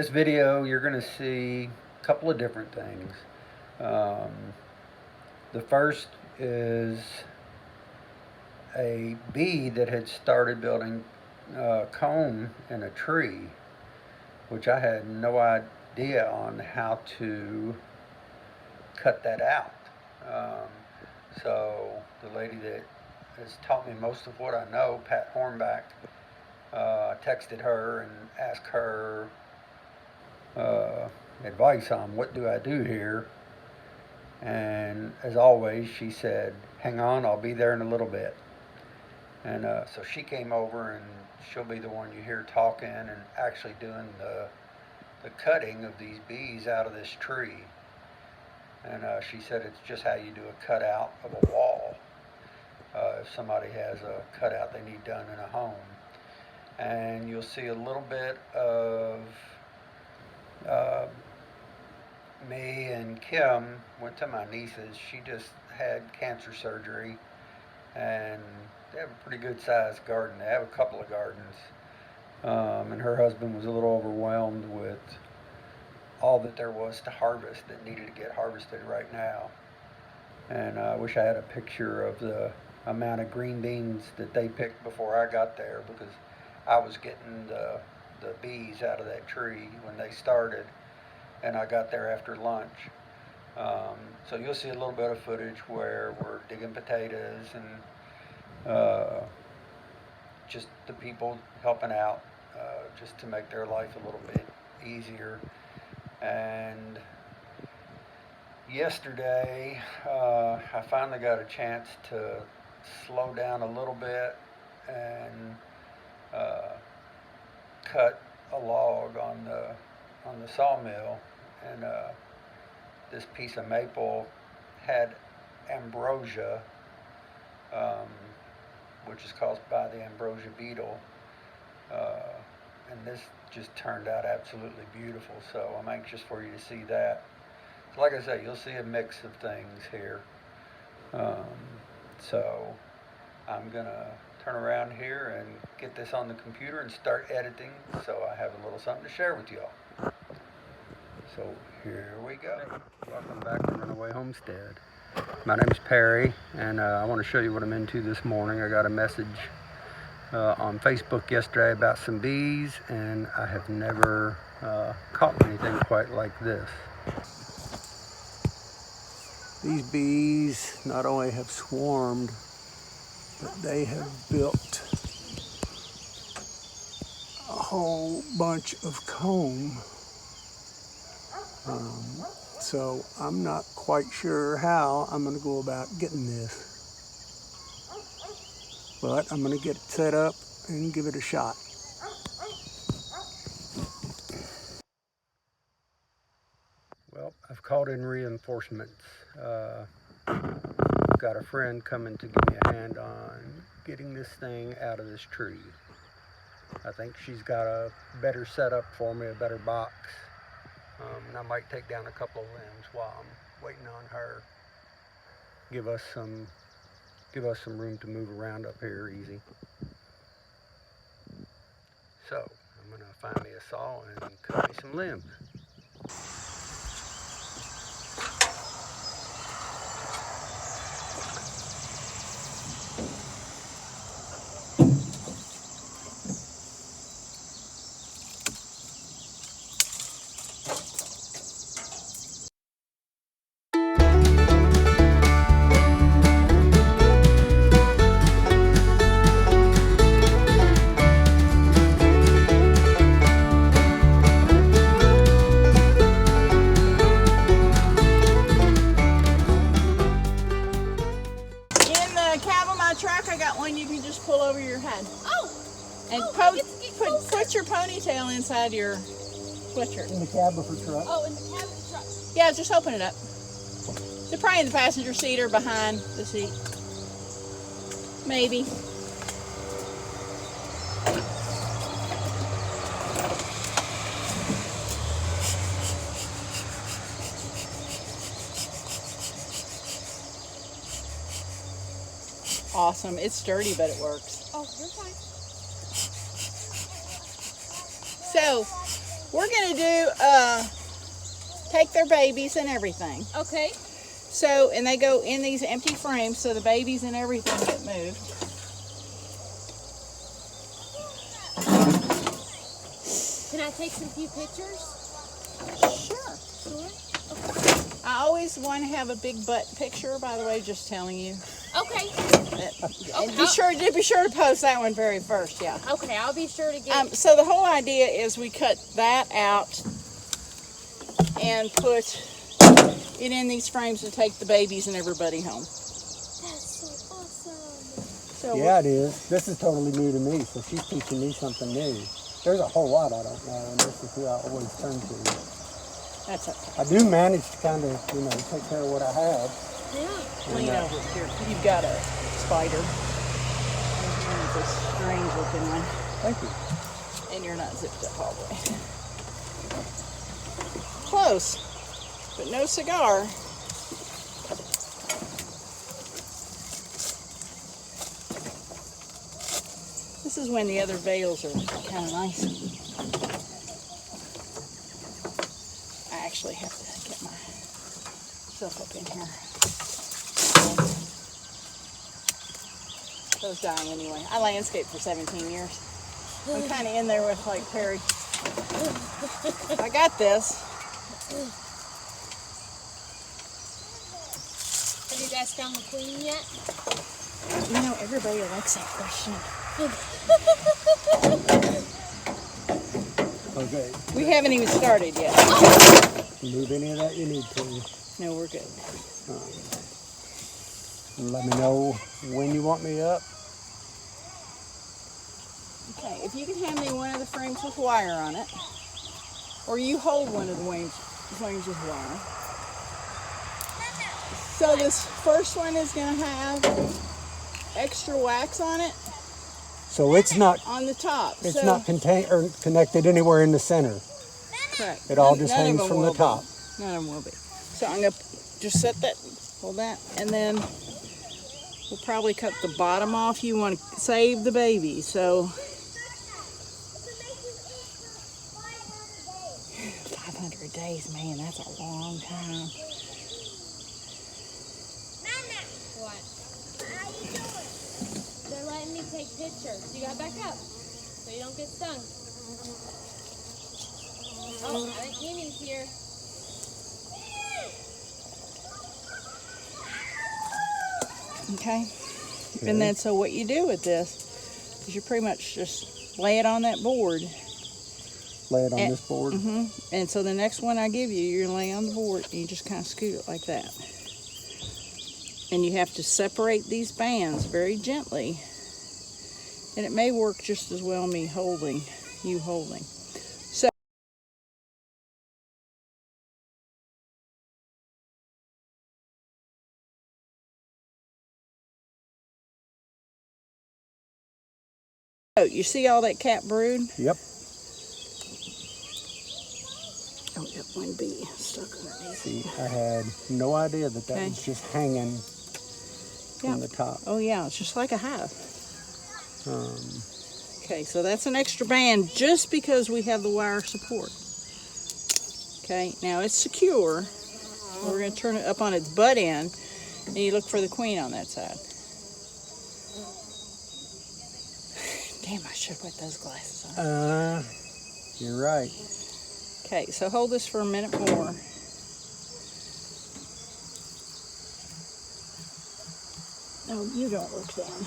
this video, you're going to see a couple of different things. The first is a bee that had started building comb in a tree, which I had no idea on how to cut that out. So the lady that has taught me most of what I know, Pat Hornback, texted her and asked her advice on what do I do here. And as always, she said, hang on, I'll be there in a little bit. And so she came over, and she'll be the one you hear talking and actually doing the cutting of these bees out of this tree. And she said it's just how you do a cutout of a wall. If somebody has a cutout they need done in a home. And you'll see a little bit of me and Kim went to my niece's. She just had cancer surgery, and they have a pretty good sized garden. They have a couple of gardens. And her husband was a little overwhelmed with all that there was to harvest that needed to get harvested right now. And I wish I had a picture of the amount of green beans that they picked before I got there, because I was getting the bees out of that tree when they started, and I got there after lunch. So you'll see a little bit of footage where we're digging potatoes and just the people helping out, just to make their life a little bit easier. And yesterday, I finally got a chance to slow down a little bit and cut a log on the sawmill. And this piece of maple had ambrosia, which is caused by the ambrosia beetle. And this just turned out absolutely beautiful, so I'm anxious for you to see that. So like I say, you'll see a mix of things here. So I'm gonna turn around here and get this on the computer and start editing, so I have a little something to share with y'all. So here we go. Welcome back to Runaway Homestead. My name's Perry, and I want to show you what I'm into this morning. I got a message on Facebook yesterday about some bees, and I have never caught anything quite like this. These bees not only have swarmed, but they have built a whole bunch of comb. So I'm not quite sure how I'm going to go about getting this. But I'm going to get it set up and give it a shot. Well, I've called in reinforcements. I've got a friend coming to give me a hand on getting this thing out of this tree. I think she's got a better setup for me, a better box. And I might take down a couple of limbs while I'm waiting on her. Give us some room to move around up here easy. So I'm gonna find me a saw and cut me some limbs. Truck, I got one you can just pull over your head. Oh! And put your ponytail inside your sweatshirt. In the cab of her truck? Oh, in the cab of the truck. Yeah, just open it up. They're probably in the passenger seat or behind the seat. Maybe. Awesome. It's sturdy, but it works. Oh, you're fine. So, We're gonna do take their babies and everything. Okay. So, and they go in these empty frames, so the babies and everything get moved. Can I take some few pictures? Sure. Sure. I always want to have a big butt picture, by the way, just telling you. Okay. And be sure to post that one very first, yeah. Okay, I'll be sure to get. So the whole idea is we cut that out and put it in these frames to take the babies and everybody home. That's so awesome. So Yeah, it is. This is totally new to me, so she's teaching me something new. There's a whole lot I don't know, and this is who I always turn to. that's okay. I do manage to kind of, take care of what I have. Yeah. Lean over here. You've got a spider. It's a strange looking one. Thank you. And you're not zipped up all the way. Close, but no cigar. This is when the other veils are kind of nice. I actually have to get myself up in here. Those dying anyway. I landscaped for 17 years. I'm kind of in there with like Perry. I got this. Have you guys found the queen yet? Everybody likes that question. Okay. We haven't even started yet. Move any of that you need to. No, we're good. Let me know when you want me up. Okay, if you can hand me one of the frames with wire on it, or you hold one of the frames with wire. So this first one is going to have extra wax on it So it's not on the top. not contained or connected anywhere in the center. Correct. It all just None of hangs them from the will be. top. None of them will be. So I'm going to just set that, hold that, and then we'll probably cut the bottom off. You want to save the baby, so 500 days, man, that's a long time. What? They're letting me take pictures. You gotta back up so you don't get stung. Oh, I think Kimmy's here. Okay? And then so what you do with this is you pretty much just lay it on that board. Lay it on this board. And so the next one I give you, you're gonna lay on the board and you just kind of scoot it like that. And you have to separate these bands very gently. And it may work just as well me holding, you holding. So you see all that cat brood? Yep. Oh, got one bee stuck underneath. See, I had no idea that Okay. was just hanging Yeah. from the top. Oh yeah, it's just like a hive. Okay, so that's an extra band just because we have the wire support. Okay, now it's secure. We're going to turn it up on its butt end, and you look for the queen on that side. Damn, I should put those glasses on. You're right. Okay, so hold this for a minute more. No, you don't look down.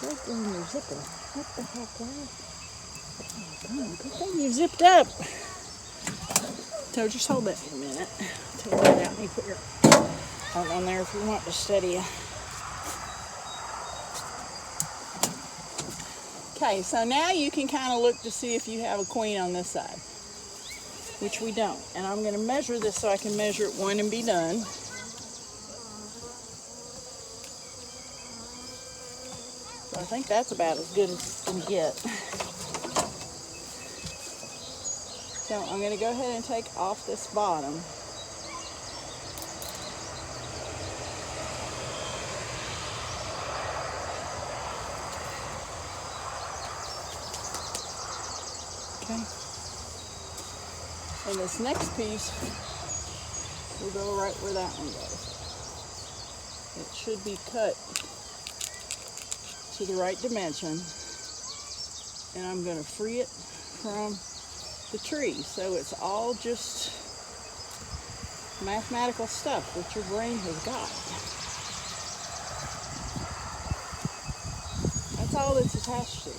Right there in your zipper. What the heck, Dad? Oh, good thing you zipped up. So just hold that for a minute. Take that out and you put your arm on there if you want to steady you. Okay, so now you can kind of look to see if you have a queen on this side, which we don't. And I'm going to measure this so I can measure it one and be done. So I think that's about as good as you can get. So I'm going to go ahead and take off this bottom. Okay. And this next piece will go right where that one goes. It should be cut to the right dimension. And I'm going to free it from the tree. So it's all just mathematical stuff that your brain has got. That's all it's attached to.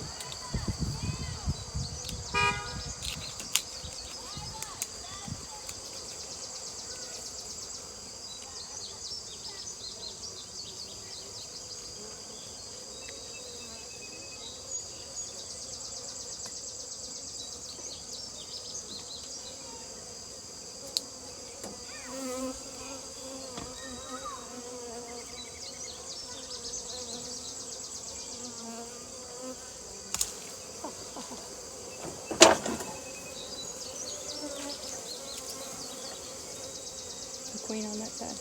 Queen on that side.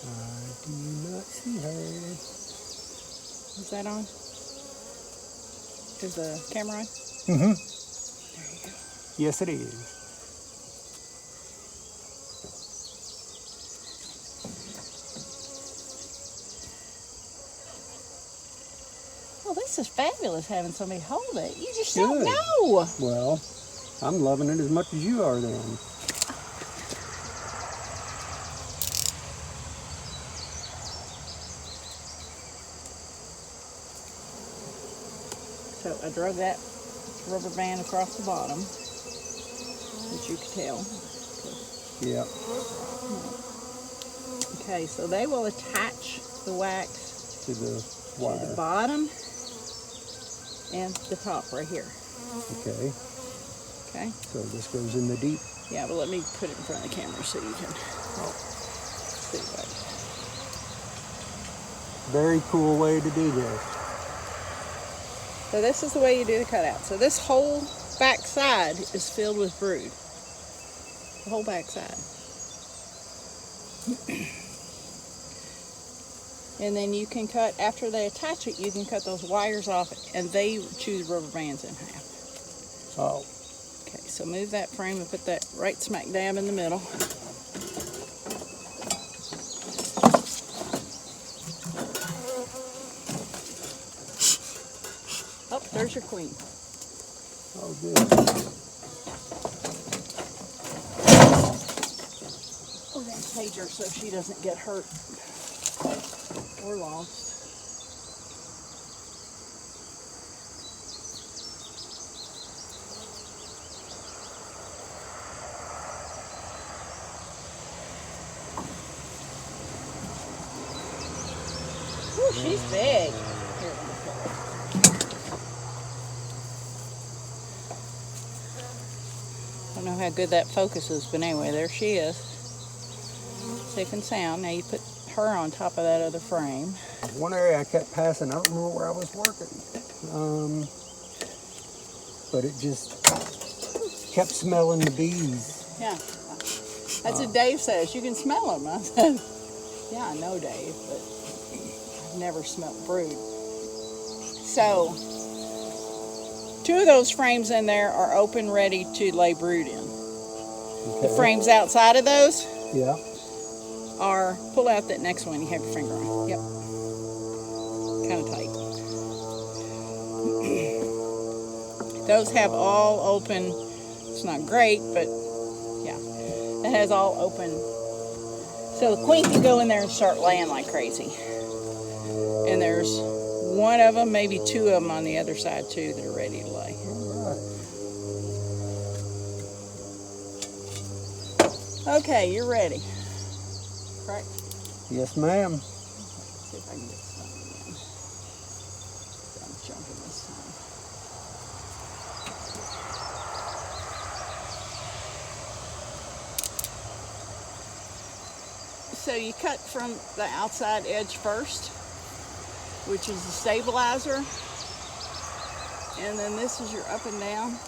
I do not see her. Is that on? Is the camera on? Mm-hmm. There you go. Yes, it is. Well, this is fabulous having somebody hold it. You just Good. don't know. Well, I'm loving it as much as you are then. So I drug that rubber band across the bottom, which you could tell. Yep. Okay, so they will attach the wax To the to wire. the bottom and the top right here. Okay. Okay? So this goes in the deep. Yeah, but let me put it in front of the camera so you can see what. Very cool way to do this. So this is the way you do the cutout. So this whole back side is filled with brood. The whole back side. And then you can cut, after they attach it, you can cut those wires off and they chew the rubber bands in half. Oh. Okay, so move that frame and put that right smack dab in the middle. Oh, there's your queen. Oh, good. Oh, that's Pager so she doesn't get hurt or lost. Ooh, she's big. Here, let me pull her. I don't know how good that focuses, but anyway, there she is. Safe and sound. Now you put her on top of that other frame. One area I kept passing, I don't remember where I was working. But it just kept smelling the bees. Yeah. That's what Dave says. You can smell them. I said, yeah, I know, Dave, but I've never smelled brood. So, 2 of those frames in there are open, ready to lay brood in. Okay. The frames outside of those Yeah. are, pull out that next one you have your finger on. Yep. Kind of tight. Those have all open. It's not great, but yeah. It has all open. So the queen can go in there and start laying like crazy. And there's one of them, maybe 2 of them on the other side too that are ready to lay. Okay, you're ready. Correct? Yes, ma'am. Let's see if I can get some again. I'm jumping this time. So you cut from the outside edge first, which is the stabilizer. And then this is your up and down.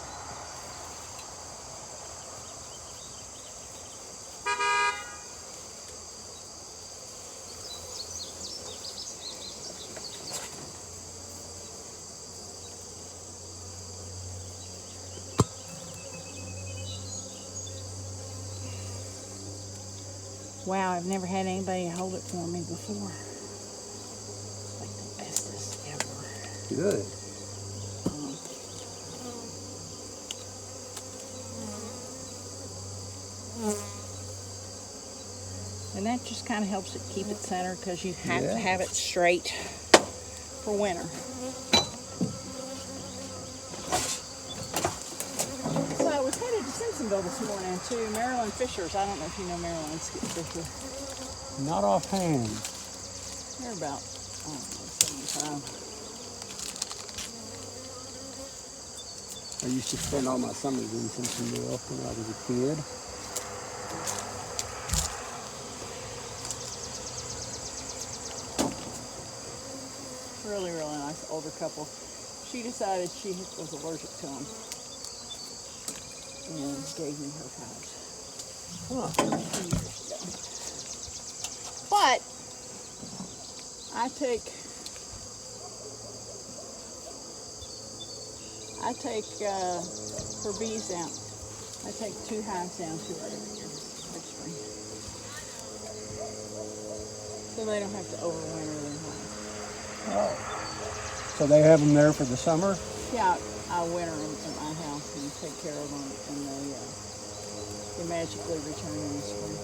Wow, I've never had anybody hold it for me before. It's like the bestest ever. Good. And that just kind of helps it keep it centered because you have to have it straight for winter. So I was headed to Simpsonville this morning to Marilyn Fisher's. I don't know if you know Marilyn Fisher. Not offhand. They're about, I don't know, 75. I used to spend all my summers in Simpsonville when I was a kid. Really, really nice older couple. She decided she was allergic to them and gave me her powers. Huh. But I take her bees out. I take 2 hives down to her every year, every spring, so they don't have to overwinter their home. Oh. So they have them there for the summer? Yeah, I winter them at my house and take care of them, and they magically return in the spring.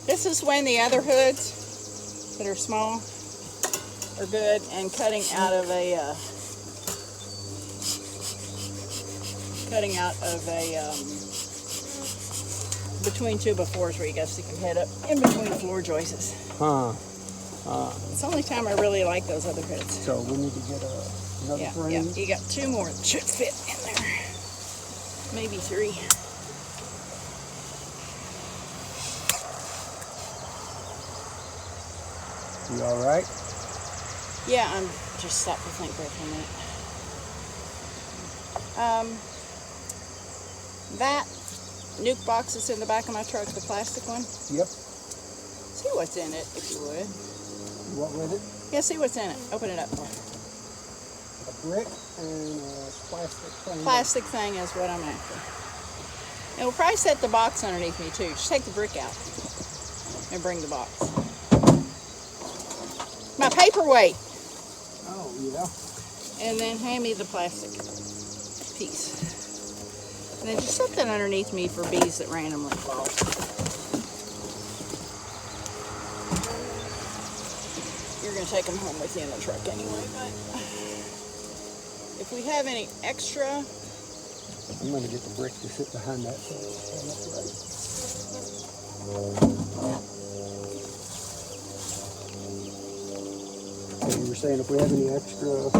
This is when the other hoods that are small are good, and cutting out of between 2x4s where you gotta stick your head up in between floor joists. Huh. It's the only time I really like those other hoods. So we need to get another frame? Yeah, you got 2 more that should fit in there. Maybe 3. You all right? Yeah, I'm just stop to think there for a minute. That nuke box that's in the back of my truck, the plastic one. Yep. See what's in it, if you would. What with it? Yeah, see what's in it. Open it up. A brick and a plastic thing. Plastic thing is what I'm after. And we'll probably set the box underneath me too. Just take the brick out and bring the box. My paperweight. Oh, yeah. And then hand me the plastic piece. And then just something underneath me for bees that randomly fall. You're going to take them home with you in the truck anyway, but if we have any extra... I'm going to get the brick to sit behind that so it's upright. So you were saying if we have any extra...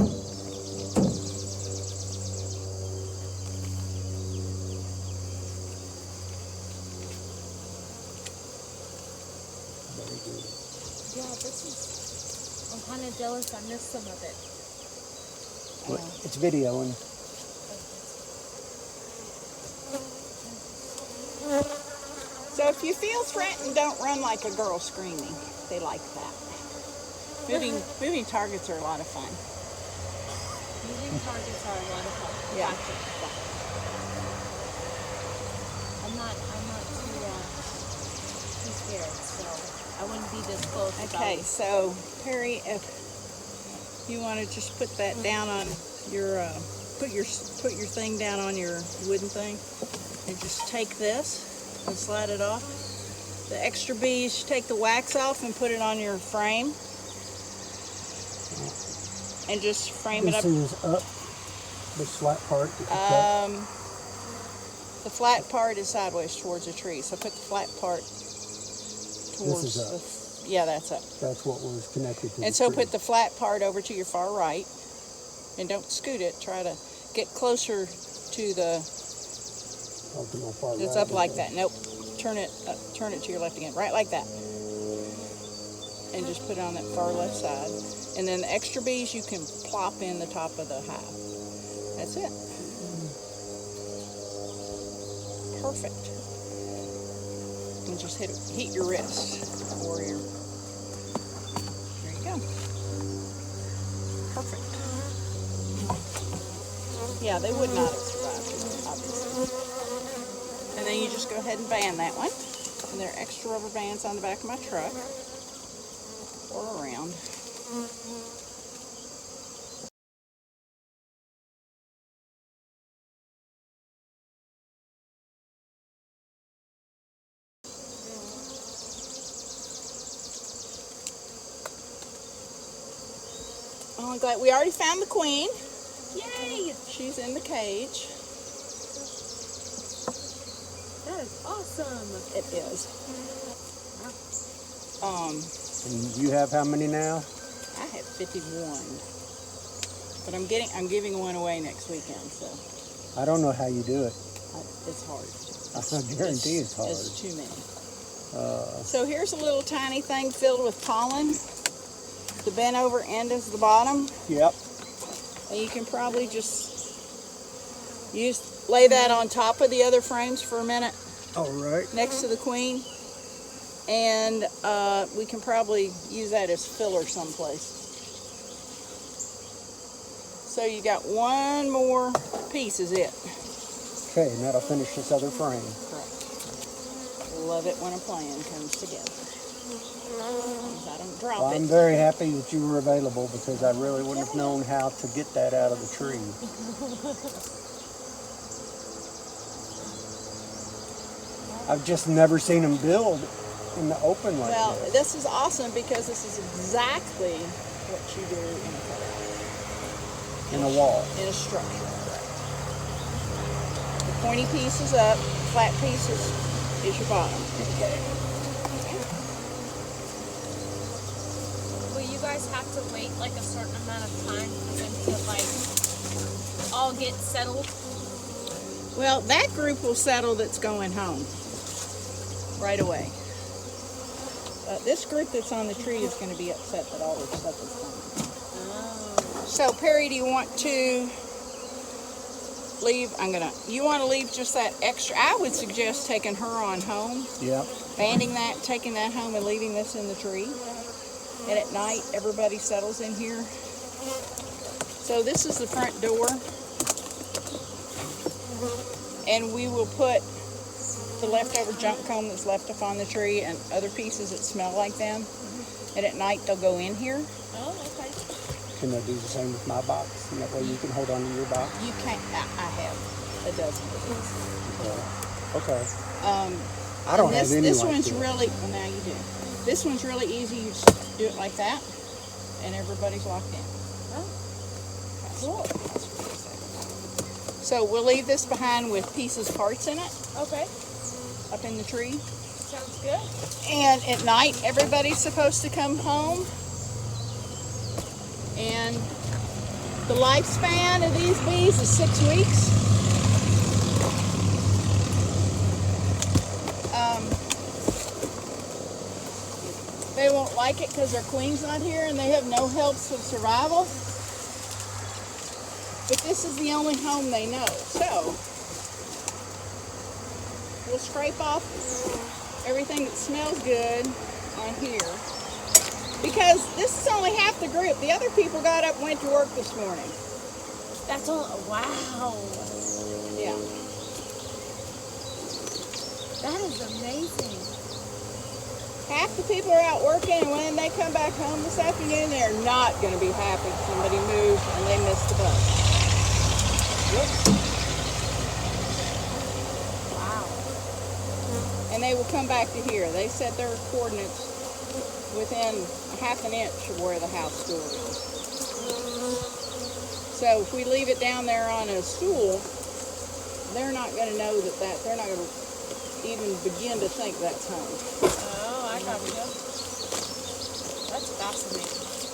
Yeah, this is. I'm kind of jealous. I missed some of it. It's videoing. So if you feel threatened, don't run like a girl screaming. They like that. Moving targets are a lot of fun. Moving targets are a lot of fun. Yeah. Gotcha. I'm not too scared, so I wouldn't be this close. Okay, so Perry, if you want to just put that down on your put your thing down on your wooden thing, and just take this and slide it off. The extra bees, take the wax off and put it on your frame, and just frame it up. This is up. The flat part. The flat part is sideways towards the tree, so put the flat part towards This is up. Yeah, that's up. That's what was connected to And the so tree. put the flat part over to your far right, and don't scoot it. Try to get closer to the. Oh, to my far It's right, up like okay. that. Nope. Turn it to your left again. Right like that. And just put it on that far left side. And then the extra bees you can plop in the top of the hive. That's it. perfect. And just heat your wrist or your. There you go. Perfect. Yeah, they would not have survived, obviously. And then you just go ahead and band that one. And there are extra rubber bands on the back of my truck or around. Oh, I'm glad we already found the queen. Yay! She's in the cage. That is awesome. It is. And you have how many now? I have 51, but I'm giving one away next weekend, so I don't know how you do it. it's hard. I guarantee it's hard. It's too many. So here's a little tiny thing filled with pollen. The bent over end is the bottom. Yep. And you can probably just lay that on top of the other frames for a minute All right. next to the queen. And we can probably use that as filler someplace. So you got one more piece is it. Okay, and that'll finish this other frame. Correct. Love it when a plan comes together. I don't drop Well, it. I'm very happy that you were available because I really wouldn't have known how to get that out of the tree. I've just never seen them build in the open like Well, this. this is awesome because this is exactly what you do in a cutout. In a wall. In a structure. The pointy piece is up, flat piece is your bottom. Will you guys have to wait like a certain amount of time for them to like all get settled? Well, that group will settle that's going home right away. This group that's on the tree is going to be upset that all their stuff is gone. So, Perry, do you want to leave? You want to leave just that extra? I would suggest taking her on home, Yep. banding that, taking that home, and leaving this in the tree. And at night, everybody settles in here. So this is the front door. And we will put the leftover junk comb that's left up on the tree and other pieces that smell like them. And at night, they'll go in here. Oh, okay. Can I do the same with my box? And that way you can hold on to your box? You can't, I have a dozen of these. Okay. I And don't have any This like one's this. really, well now you do. This one's really easy. You just do it like that, and everybody's locked in. Oh, cool. So we'll leave this behind with pieces, parts in it, Okay. up in the tree. Sounds good. And at night, everybody's supposed to come home. And the lifespan of these bees is 6 weeks. They won't like it because their queen's not here and they have no helps with survival. But this is the only home they know. So we'll scrape off everything that smells good on here. Because this is only half the group. The other people got up and went to work this morning. That's all. Wow. Yeah. That is amazing. Half the people are out working, and when they come back home this afternoon, they're not going to be happy somebody moved and they missed the bus. Whoops. Wow. And they will come back to here. They set their coordinates within a half an inch of where the house door is. So if we leave it down there on a stool, they're not going to know that they're not going to even begin to think that's home. Oh, I got you. That's fascinating.